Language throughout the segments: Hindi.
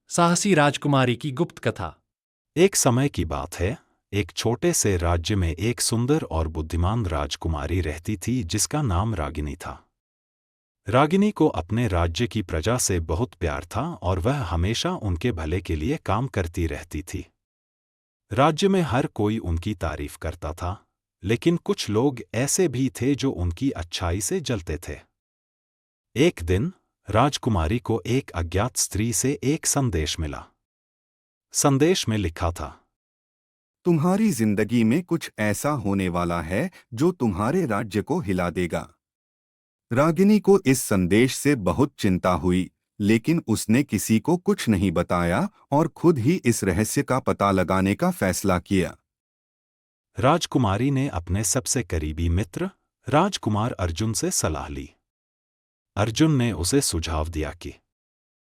साहसी राजकुमारी की गुप्त कथा। एक समय की बात है। एक छोटे से राज्य में एक सुंदर और बुद्धिमान राजकुमारी रहती थी जिसका नाम रागिनी था। रागिनी को अपने राज्य की प्रजा से बहुत प्यार था और वह हमेशा उनके भले के लिए काम करती रहती थी। राज्य में हर कोई उनकी तारीफ करता था, लेकिन कुछ लोग ऐसे भी थे जो उनकी अच्छाई से जलते थे। एक दिन राजकुमारी को एक अज्ञात स्त्री से एक संदेश मिला। संदेश में लिखा था, तुम्हारी जिंदगी में कुछ ऐसा होने वाला है जो तुम्हारे राज्य को हिला देगा। रागिनी को इस संदेश से बहुत चिंता हुई, लेकिन उसने किसी को कुछ नहीं बताया और खुद ही इस रहस्य का पता लगाने का फैसला किया। राजकुमारी ने अपने सबसे करीबी मित्र राजकुमार अर्जुन से सलाह ली। अर्जुन ने उसे सुझाव दिया कि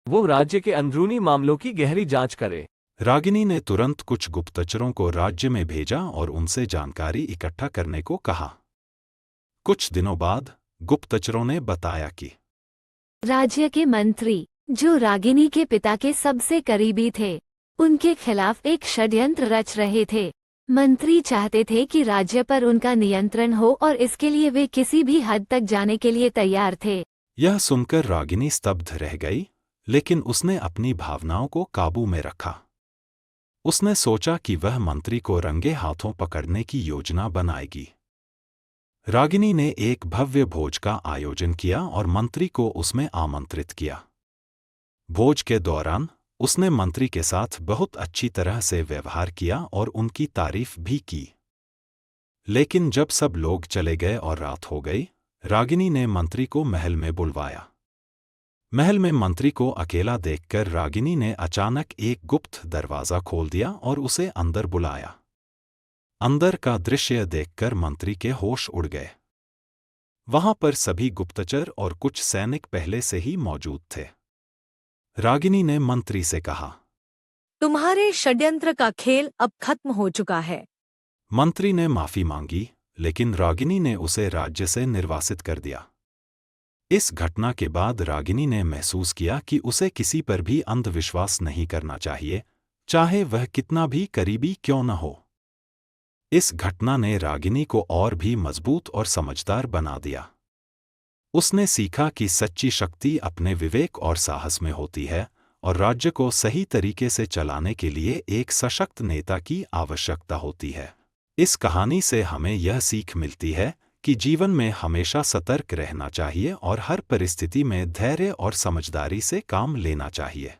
वो राज्य के अंदरूनी मामलों की गहरी जांच करे। रागिनी ने तुरंत कुछ गुप्तचरों को राज्य में भेजा और उनसे जानकारी इकट्ठा करने को कहा। कुछ दिनों बाद गुप्तचरों ने बताया कि राज्य के मंत्री, जो रागिनी के पिता के सबसे करीबी थे, उनके खिलाफ एक षड्यंत्र रच रहे थे। मंत्री चाहते थे कि राज्य पर उनका नियंत्रण हो और इसके लिए वे किसी भी हद तक जाने के लिए तैयार थे। यह सुनकर रागिनी स्तब्ध रह गई, लेकिन उसने अपनी भावनाओं को काबू में रखा। उसने सोचा कि वह मंत्री को रंगे हाथों पकड़ने की योजना बनाएगी। रागिनी ने एक भव्य भोज का आयोजन किया और मंत्री को उसमें आमंत्रित किया। भोज के दौरान उसने मंत्री के साथ बहुत अच्छी तरह से व्यवहार किया और उनकी तारीफ भी की। लेकिन जब सब लोग चले गए और रात हो गई, रागिनी ने मंत्री को महल में बुलवाया। महल में मंत्री को अकेला देखकर रागिनी ने अचानक एक गुप्त दरवाजा खोल दिया और उसे अंदर बुलाया। अंदर का दृश्य देखकर मंत्री के होश उड़ गए। वहां पर सभी गुप्तचर और कुछ सैनिक पहले से ही मौजूद थे। रागिनी ने मंत्री से कहा, तुम्हारे षड्यंत्र का खेल अब खत्म हो चुका है। मंत्री ने माफी मांगी, लेकिन रागिनी ने उसे राज्य से निर्वासित कर दिया। इस घटना के बाद रागिनी ने महसूस किया कि उसे किसी पर भी अंधविश्वास नहीं करना चाहिए, चाहे वह कितना भी करीबी क्यों न हो। इस घटना ने रागिनी को और भी मजबूत और समझदार बना दिया। उसने सीखा कि सच्ची शक्ति अपने विवेक और साहस में होती है और राज्य को सही तरीके से चलाने के लिए एक सशक्त नेता की आवश्यकता होती है। इस कहानी से हमें यह सीख मिलती है कि जीवन में हमेशा सतर्क रहना चाहिए और हर परिस्थिति में धैर्य और समझदारी से काम लेना चाहिए।